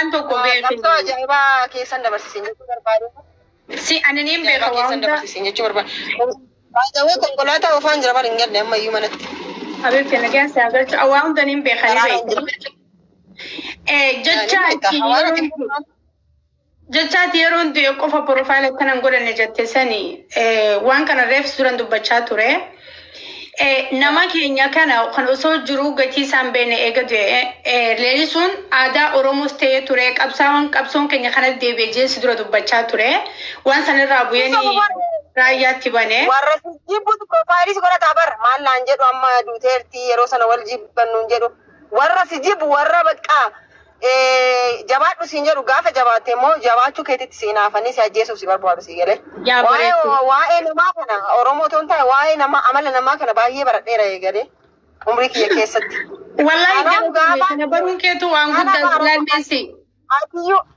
أنتو كوبي لابسوا جايبا كيسان دبرسين si أنا نيم بخوان كيسان دبرسين جتشور با جاوي كونغولاتا وفان جربا رنجر نعم يومنت حبيبتي أنا جالسة أقول أوان ده نيم بخاني جتشاتي يرون دي يقف بروفايل كنا نقول إن جتسني وان كان ريف سوران دبچا توري نما كينيا كان أصول جرو قتي سام بين إيجاد ليسون عدا أوروموستي توري كابسون كينيا كان دي بيجي سدرو دبچا توري وان سنة رابويني رايات تبانه ورسي بود كوفاريس كنا تابر مال لانجد وما دوتيرتي يروسنا والجيب بنونجدو ورسي جيب ورا بقى جبات سينجر وقافة جبات مو جبات شو كتير سينا فني سأجيسو سيبر بوارو سيجله واي نما كنا أورومو تونتا واي نما عمل نما كنا باهي برد إيرا يجري عمري كي كيسد والله أنا برون كتو عن قد دلال ميسي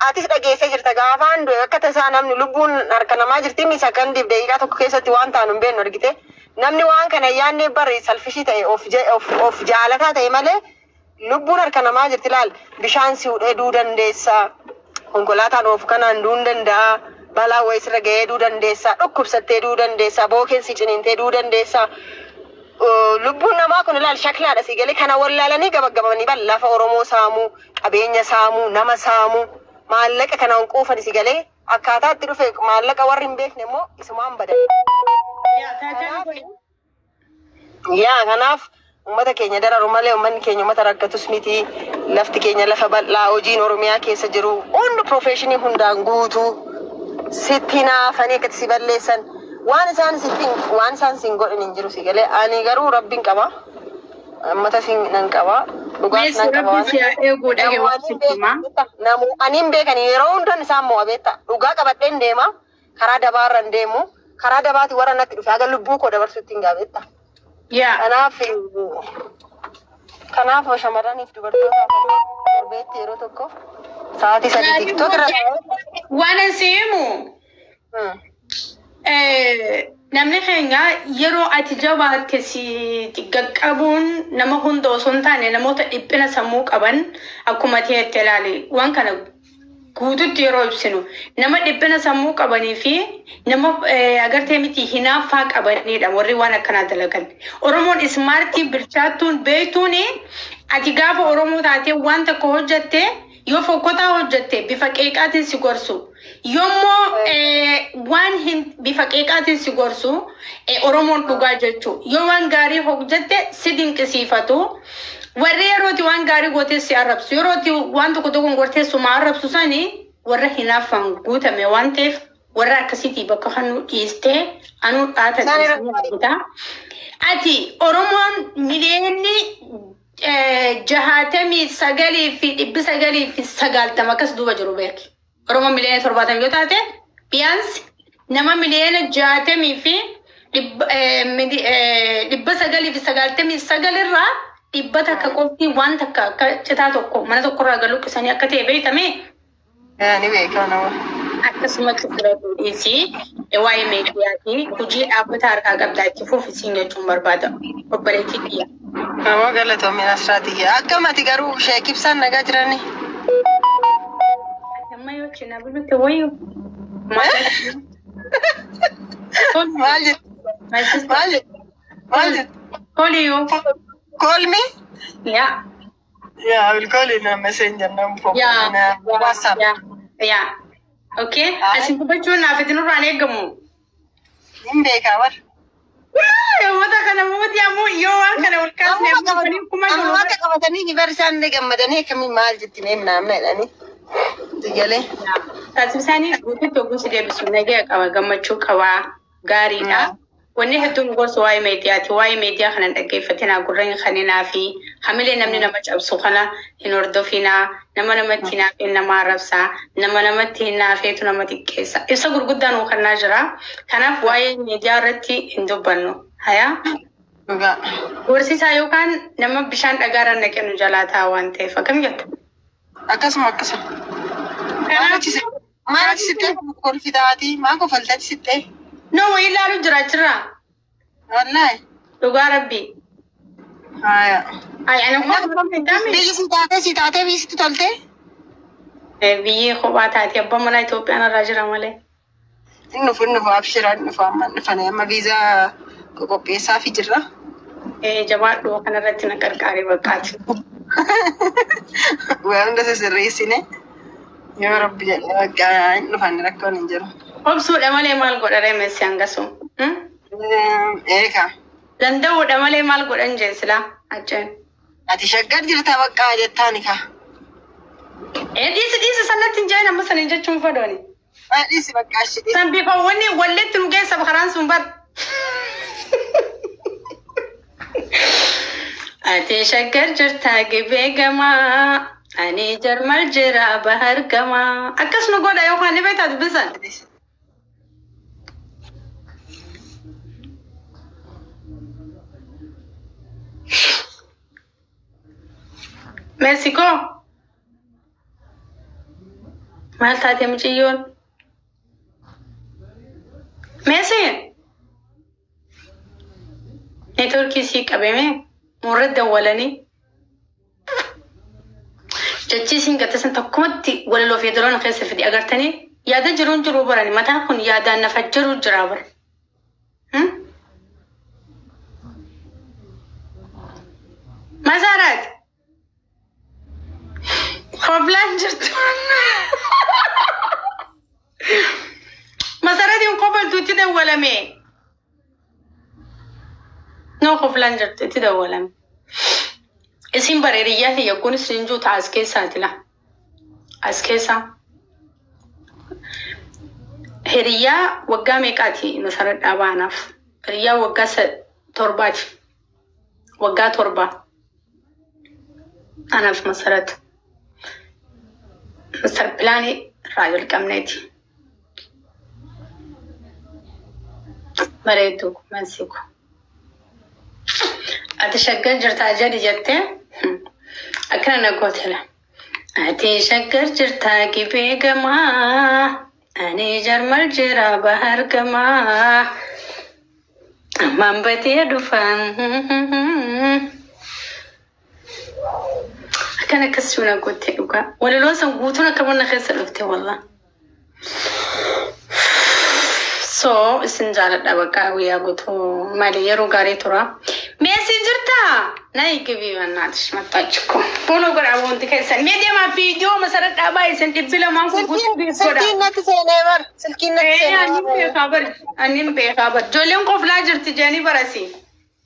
أتيس رجيسة جرتا غافان دو كتسا نمني لبون نركنا ما جرتي ميسا كان دي بدايقة تو كيسة وان تانو بين نرجته نمني وان كنا ياني بري سلفشي تاي أوف جالتا تاي ماله lubbuun harka namaa jirti laal bishaan si hudhuu dandeessa konkolaataan of kanaan duun danda'a balaa wayisirra ga'ee duu dandeessa dhukkubsattee duu dandeessa bookeen si ciniintee duu dandeessa lubbuun namaa kun laal shaklaadha si galee kana wallaalanii gabagabanii bal lafa Oromoo saamuu qabeenya saamuu nama saamuu maallaqa kanaan quufani si galee akkaataa itti dhufe maallaqa warri hin beekne immoo isumaan badan yaa kanaaf ummata keenya dararu malee ummanni keenya ummata rakkatus miti lafti keenya lafa bal'aa hojiin Oromiyaa keessa jiru hundi professionii hundaan guutuu sitti naafanii akkati si balleessan waan isaan sin godhan hin jiru si galee ani garuu rabbiin qaba ummata sin nan qaba dhugaas nan qaba namu aniin beekanii yeroo hundan isaan mo'a beetta dhugaa qabadheen deema karaa dabaarran deemu karaa dabaati warra natti dhufe haga lubbuu koo dabarsutti hin gaafetta. Kanaaf shamarraniif dubartoota beekti yeroo tokko sa'aatii 3 TikTok irratti waan asiimu namni keenya yeroo ati jabaatte si gaqqabuun nama hunda osoo hin taane namoota dhiphina sammuu qaban akkuma ta'etti ilaali waan kana guututti yeroo ibsinu nama dhiphina sammuu qabanii fi nama agartee miti hinaaffaa qabanidha warri waan akkanaa dalagan Oromoon ismaartii bilchaattuun beektuun ati gaafa Oromoo taatee waan tokko hojjatte yoo fokkotaa hojjatte bifa qeeqaatiin si gorsu yoommoo waan bifa qeeqaatiin si gorsu Oromoon dhugaa jechuu yoo waan gaarii hojjatte si dinqisiifatu warri yerooti waan gaarii gootee si arrabsu yerooti waan tokko tokkoon gortee suma arrabsu sanii warra hinaaffaan guutame waan ta'eef warra akkasiitii bakka kanuu dhiistee anuu dhaata dhiisanii ati Oromoon miliyoonni 69 fi 990 akkas duuba jiru beeki Oromoon miliyoona 70 yoo taate biyaansi nama miliyoona 60 fi 999 irraa dhibbata akka qofti waan takka akka citaa tokko mana tokko irraa galuu qisanii akka ta'e beekame ni beekama akkasumatti fudhatuudhiisi waa'ee meediyaati hojii dhaabbata harkaa qabdaa itti fuufisiin jechuun barbaada obboleettii biyya. Nama galatoomii asirraati akkamati garuu ishee kibsaan nagaa jirani. Amma yoo cina bulutti wayyu. Maal jettu? Koliyo. Call me? Yeah. Yeah, I will call you in a messenger number. Yeah. WhatsApp. Yeah. Okay. Asin kubachuun naaf itti nurraan eegamu. Hin beekaa war. Wanta kana muti ammoo yoo waan kana ol kaasnee kuma jiru. Amma akka qabatanii gibarsaan illee gammadanii akkamiin maal jetti mee naamna jedhanii. Digalee. Taasifsaanii guututti oguun si deebisu nagee qaba gammachuu qabaa gaariidha. Wanni hedduun gorsa waa'ee meediyaati. Waa'ee meediyaa kana dhaggeeffatinaa gurreen kaninaa fi hamilee namni nama cabsu kana hin hordofinaa nama namatti hinaafeen nama arrabsaa nama namatti hinaafeetu nama xiqqeessa. Ibsa gurguddaan nuu kannaa jira. Kanaaf waa'ee meediyaa irratti hin dubbannu. Hayaa? Gorsiisaa yookaan nama bishaan dhagaarra naqenu jalaa ta'a waan ta'eef akkam jettu? Akkasuma. Maal sittee kolfitaati? Maa kofaltati sittee? No, ilaalu jiraachirra. Wallahi. Dhugaa rabbi. Haya. Ay, ana kuma biyyi si taate biyyi sitti tolte? biyyi kophaa taate abbaan manaa Itoophiyaan irraa jira malee. Inni abshira amma viizaa qopheessaa fi jirra. Jabaadhu kanarratti na qarqaaree bakkaati. Waan hunda sirreessine yoo rabbi jedhee waggaa inni dhufan rakkoon hin jiru. Obsuudha malee maal godhare meessi hangasu? Eeka. Danda'uudha malee maal godhan jeesila acheen. Ati shaggar jirta bakka jettaani ka. Dhiisi sanatti hin jeen amma sanin jechuun fadooni. Dhiisi bakka ashiti. San biifawwanni walleetti nu geessa bakaraan sun bar. Ati shaggar jirta gibee gamaa. Ani jarmal jira bahar gamaa. Akkas nu godha yookaan ni beektaa dubbisan. Mexico. Maal taatee mucayyoon? Messi. Neetworkii sii qabame murra dawwalanii. Jajjiisiin gattasan tokkumatti walaloo fi yeedaloon keessa fide agartanii yaada jiruun jiruu barani mataan kun yaadaan nafa jiruu jira bara. Masaaraati. Qoflaan jirtu. Masaaraatiin qofaltu itti dawwalame. No qoflaan jirtu itti dawwalame. Isin bareediyyaa fi yakkuun isin juuta as keessaati la. As keessa. Hiriyaa waggaa meeqaati Masaraa dhaabaanaaf? Hiriyaa waggaa 7. Waggaa 7. Anaaf Masaraatu. Masar pilaanii irraa jalqabneeti. Bareedu Mexico. Ati shaggar jirtaa jadi jettee akkana na gootela. Ati shaggar jirtaa gibee gamaa. Ani jarmal jira bahar gamaa. Ammaan batee dhufan. Akkana akkasii na goote dhugaa. Walaloon san guutuun akka bunna keessa dhufte wallah. So isin jaaladha bakka guyyaa guutuu malee yeroo gaarii tura. Meessi jirtaa? Na eegabii bannaatish maxxaachiko. Bono godhaa wanti keessan. Mee deemaa viidiyoo Masaraa dhaabaa isin dhibbila maan kun guutuu godha. Silkiin natti seenee bar. Silkiin natti seenee bar. Annin beekaa bar. Ijoolleen qoflaa jirti jeeni barasi.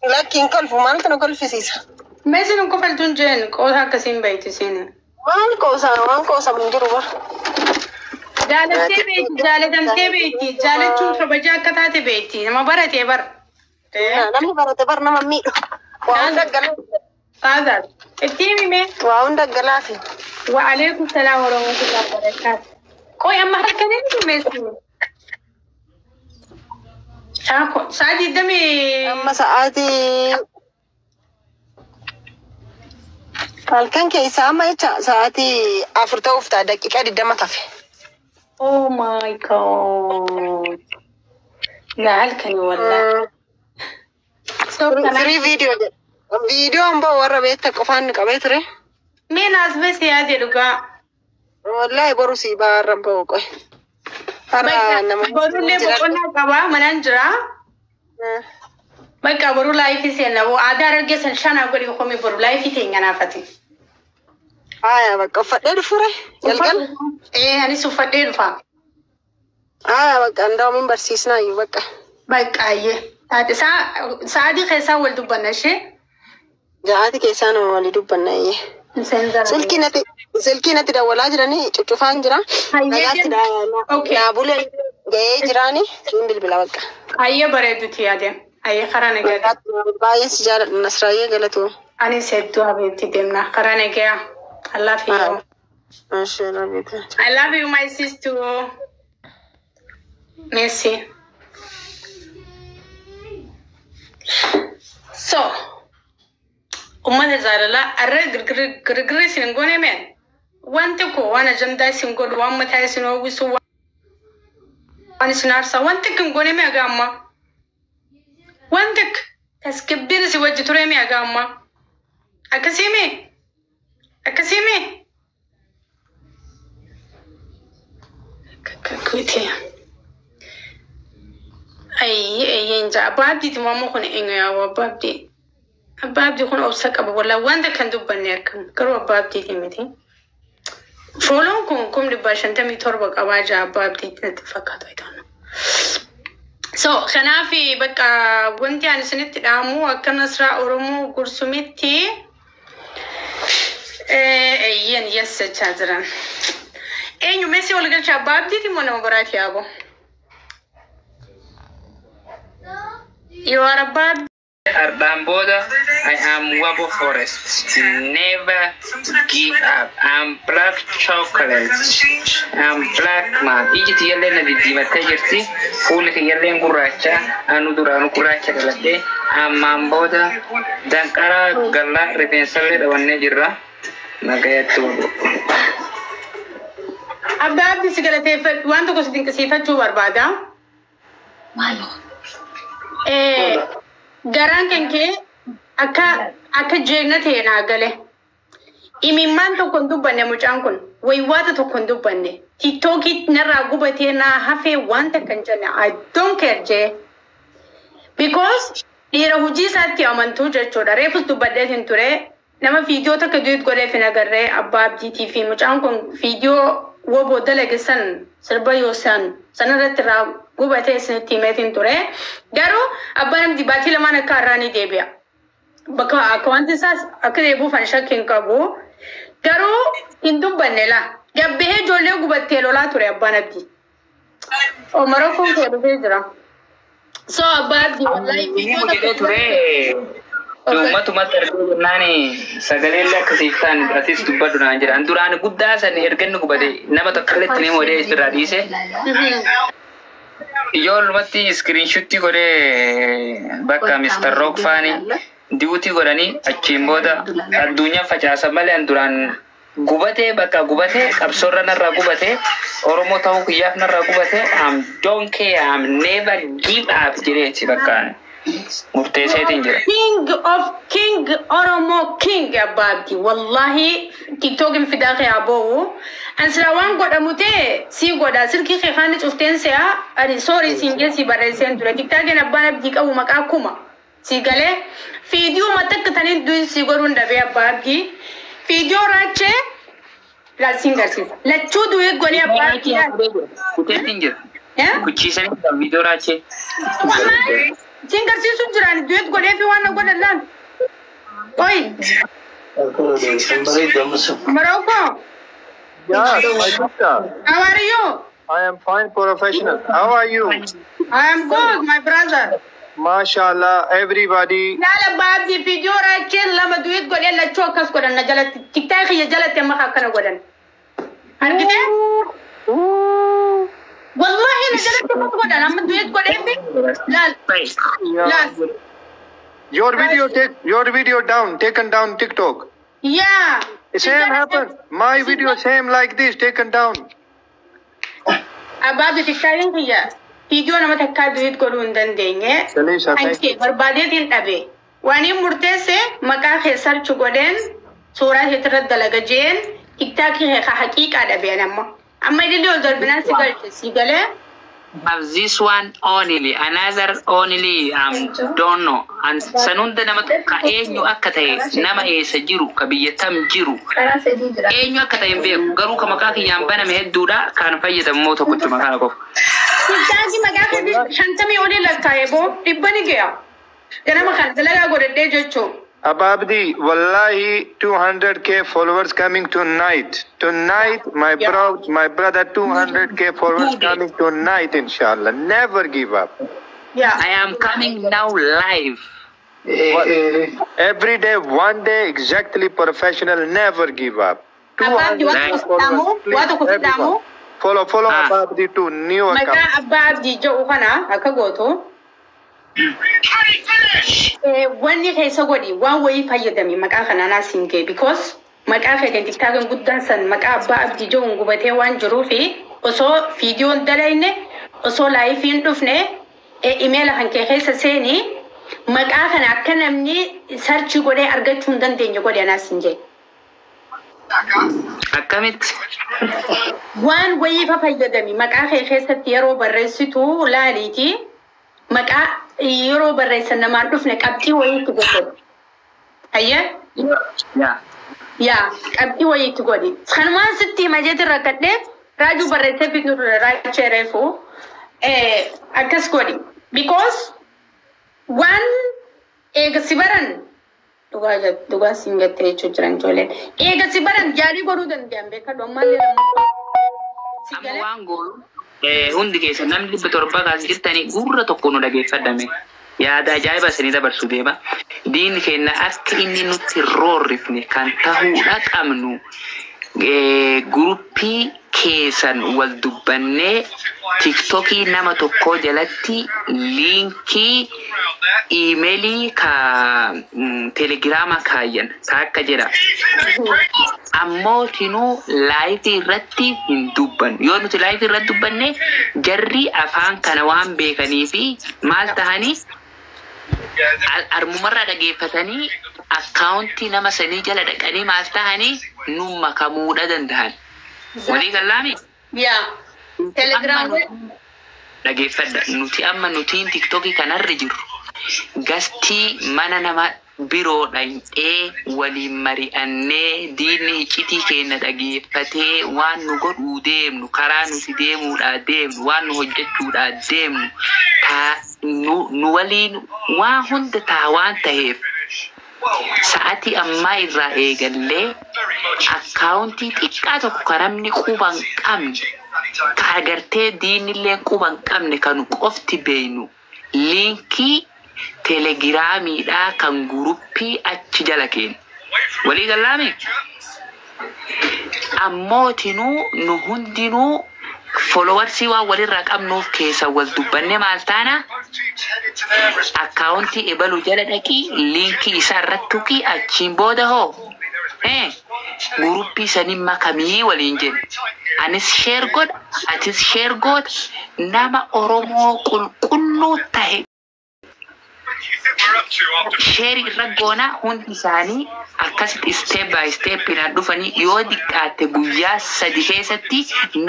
Lakkiin kolfu maaltu nu kolfisiisa? Meessi nu kofaltuun jeen qoosa akkasiin bayti seeni. Waan qoosa mun jiru bar. Jaalatamtee beekti. Jaalachuun kabajaa akka taate beekti. Nama baratee bar. Namni barate bar nama miidhu. Waa hunda galaa. Faazaat. Ittiin himee. Waa hunda galaa fi. Wa alaikum salaam wa rahmatullahi wa barakatuh. Qoy amma halkanii ni dumeessi. Shaako. Sa'aatii damee. Amma sa'aatii. Halkan keessaa amma jecha sa'aatii 4 ta'uuf ta'a daqiiqaa 20 tafe. Oh my god. La halkanii wallah. Firii viidiyoo amboo warra beekta qofaan qabee ture. Meen as beese yaade dhugaa. Wallahi boru si baarran ba'u qoy. Borullee boqonnaa qabaa manaan jira. Bakka boru laayifii seenna boo aadaa argeessan shanaa godhi komii boru laayifii teenya naafati. Aya bakka uffadhee dhufure jalqal. Anis uffadhee dhufa. Aya bakka ndaamin barsiisnaa iyyuu bakka. Bakka ayyee. Taate sa'aatii keessaa wal dubbanna ishee. Ja'aati keessaa nama walii dubbanna iyyee. Silkii natti dawwalaa jiranii cuccufaan jira. Nagaatti naabuleen ga'ee jiraanii siin bilbila bakka. Ayyee bareeduti yaadeen. Ayyee karaa nagaa. Baay'ee si jaaladha Nasraayyee galatu. Anis hedduu habeetti deemna karaa nagaa. I love you. I love you, my sister. Messi. So, ummata jaalala arra girgirri isin goone meen wanti ko waan ajandaa isin godhu waan mataa isin hawwisu waan isin aarsaa wanti kun goone mee aga amma wanti tasgabbiin isin wajji ture mee aga amma akkasii mee كويتي أي إنجا بابدي تمامو خن إنجا وبابدي بابدي خن أوسك أبو ولا واندا كان دوبني أركم كرو بابدي تيمتي فولون كم دباشن تمي تربك أواجه بابدي تتفكر أيضا so خنافي بقى وانتي أنا سنت الأمو أكن نسرا أورمو قرصمتي ين يس تجارا أي نمسي ولا قال شباب دي تمونا مبارك يا أبو you are a bad Arbamboda, I am Wabo Forest. Never give up. I'm black chocolate. I'm black man. Ijit yellen di dimate jirti. Full yellen guracha. Anu duranu guracha galate. I'm Mamboda. Dankara galla repensale dawanne jirra. Nagayatu. Abda abdi sigalate fet. Wanto ko sidin kasifa chuwar bada. Malo. Garaan kanke akka jeegna ta'e naa gale. Imimmaan tokko hin dubbanne mucaan kun waywaata tokko hin dubbanne. TikTokit narraa gubatee naa hafee wanta kan jenne I don't care jee. Because dhiira hojii isaatti amantuu jechuudha. Reefus dubbadheetiin ture. Nama viidiyoo takka duut godheef hin agarree abbaa abdiitii fi mucaan kun viidiyoo woboo dalagisan sirba yoosan sanarratti irraa gubatee isinitti himeetiin ture. Garuu abbaan dibaatii lamaan akka har'aanii deebi'a. Bakka akka wanti isaas akka deebuuf an shakkiin qabu. Garuu hin dubbanne laa. Gabbehee ijoollee gubattee lolaa ture abbaan abdii. Omaroo kun kee dhufee jira. So abbaan abdii wallahi viidiyoo takka ture. Tumatu nani sagalee akkasiif ta'an atis dubbadhu naan jira. Duraan guddaa san erganni gubate nama tokkolletti ni modee isirraa dhiise. Ijoollumatti screenshot godhee bakka Mr. Rock faani diutii godhanii achiin booda addunyaa facaasan malee duraan gubatee bakka gubatee qabsoorra narraa gubatee Oromoo ta'uu kiyyaaf narraa gubatee don't care, I'm never give up jireetti bakka. King Oromo King abadi wallahi TikTok in fidaqi abo ansrawan goda mute si goda sirki khani chuften se ari sorry singe si baresen dura TikTok na bana bika maka kuma si gale video matak tanin du si gorun dabe abadi video rache la singer si la chudu e goni abadi kutetinge kuchi sani video rache Singer si sunjurani duet godhe fi wana godalan. Oi. Morocco. Yeah, my sister. How are you? I am fine, professional. How are you? I am good, my brother. MashaAllah, everybody. Lala babdi video rache lama duet godhe la chokas godan na jala TikTok ya jala tema kana godan. Argite? والله أنا جلست أقول أنا من دويت قريبي لا Your video taken down TikTok. Yeah. Same happened. My video same like this taken down. أبغى تتكلم هي فيديو أنا ما تكاد دويت قولون دندينه. أنتي بربادية دين أبي. واني مرتسه مكان خسر شغلين صورة هترد دلقجين TikTok هي حقيقة أبي أنا ما. أما اللي يقدر بناس يقال have this one only, another only, don't know. And sanunda nama kaenyo akatae nama sajiru kabiyatam jiru. Enyo akatae mbe garu kamakaki yambana mehedura kan fayyada moto kutu makana ko. Sitaki magaka shantami ole lagtaye bo ibbani gaya. Kana makana dalaga godde jocho. Ababdi, wallahi 200k followers coming tonight. Tonight, my brother 200k followers coming tonight, inshallah. Never give up. Yeah. I am coming now live. Every day, one day, exactly professional, never give up. 200 followers, please, follow Ababdi to new account. Maka Ababdi jo ukana akagoto. When you say godi, one way for you them maka kanana sinke because maka can TikTok good dance and maka abdi jo ngubate wan jurufi also video dalaine also live in dufne email hanke hesa seni maka kana kanamni search gode argachun dan denyo gode na sinje أكملت. وان ويفا فايدني مقا خيسة يرو بريسيتو لاليتي مقا يرو بريسنا ما نفنك أبتي ويتقول هيا يا أبتي ويتقولي خنما ستي ما جت الركضة راجو بريسة بينو راج شرفو أكس قولي because one سبران دوغا سينجتي تشجران جولين سبران جاري برو دنديان بكا دومالي أما وانقول hundi keessa namni torba kaas jirtanii gurra tokko nu dhageeffadhame yaada ajaa'iba isinii dabarsu deema diin keenya akka inni nutti roorrifne kan ta'uudha qabnu guruppii keessan wal dubbannee tiktokii nama tokko jalatti liinkii iimeelii ka telegiraama kaayyan akka jira ammoo tinuu laayifii irratti hin dubban yoo nuti laayifii irratti dubbanne jarri afaan kana waan beekanii fi maal tahanii armumarraa dhageeffatanii akkaawuntii nama sanii jala dhaqanii maal tahanii nu makamuudha danda'an walii gallaami yaa telegiraama dhageeffadha nuti amma nutiin tiktokii kanarra jirru gastii mana nama biroo dhayee waliin mari'annee diinni iccitii keenya dhageeffatee waan nu godhuu deemnu karaa nuti deemuudhaa deemnu waan nu hojjechuudhaa deemnu nu waliin waan hunda taa waan ta'eef sa'atii ammaa irraa eegallee akkaawuntii xiqqaa tokko kan namni quban qabne ka agartee diinillee quban qabne kan qofti beeynu liinkii telegiraamiidhaa kan guruppii achi jala keenya walii gallaame ammootinuu nu hundinuu followersii waan walirraa qabnuuf keessa wal dubbanne maal taana akkaawuntii ebaluu jala dhaqii liinkii isaa irratti tuqii achiin booda hoo guruppii sanii makamii waliin jenna anis sheer godha atis sheer godha nama Oromoo qulqulluu tahe sheeri irra goona hundi isaanii akkasitti step by step inaan dhufanii yoo diqqaatte guyyaa 3 keessatti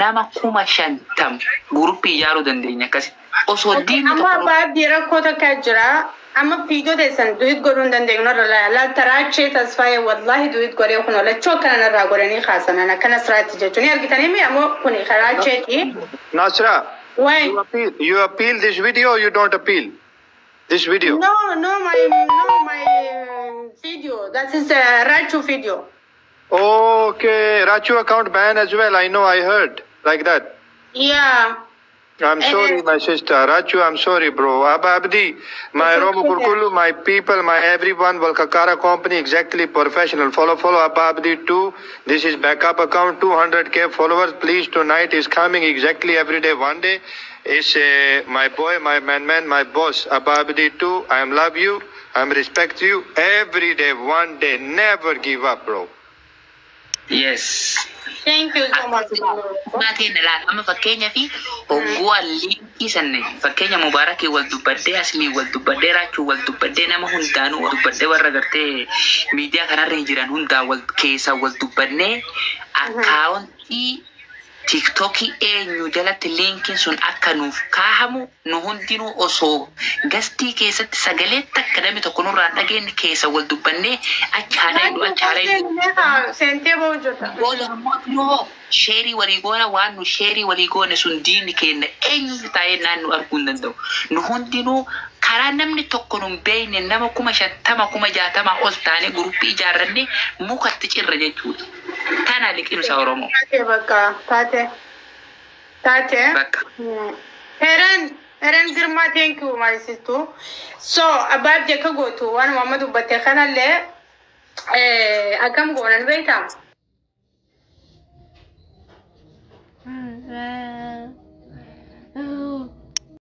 nama 50 guruppii ijaaruu dandeenya akkasitti osoo diinni amma baabbii rakkoo takka jira amma fiidoo teessan du'it godhuu dandeenyu irra laaltaraachee tasfaayee wallaahi du'it godhee kun lachoo akkana irraa godhanii kaasanan akkana siraatti jechuun argitanii mi ammoo kun karaacheeti Nasra, why you appeal this video or you don't appeal this video? no my video that is Rachu video. Okay, Rachu account ban as well. I know, I heard like that. Yeah. I'm sorry, my sister. Rachu, I'm sorry, bro. Abdi, my Robo Kurkulu, my people, my everyone, Valkakara company, exactly professional. Follow Abdi too. This is backup account, 200k followers. Please, tonight is coming exactly every day, one day. Is my boy, my man, my boss, Abdi too. I love you. I respect you. Every day, one day. Never give up, bro. yes Thank you so much. maatiin ilaala amma fakkeenya fi ogguwa liinkii sanne fakkeenya mubaarakii wal dubbadee aslii wal dubbadee raachuu wal dubbadee nama hundaanuu wal dubbadee warra gartee miidiyaa kanarra jiran hundaa wal keessa wal dubbannee akkaawuntii tiktokii eenyu jalatti liinkiin sun akka nuuf kaahamu nu hundinuu osoo gastii keessatti sagalee takka namni tokko nurraa dhageenye keessa wal dubbannee achaalee sentee boojota. no sheerii walii goona waan nu sheerii walii goone sun diinni keenya eenyu taa'ee naannoo arguu hin danda'u nu hundinuu karaa namni tokko nu beeyne nama 50,000 60,000 ol taane guruppii ijaarranne mukatti cirra jechuudha. Tana liqimsa Oromoo. Taate. Bakka. Heren Girma, thank you, my sister. So, about the Kagoto, one Mamadu Batekanale, I come go and wait up.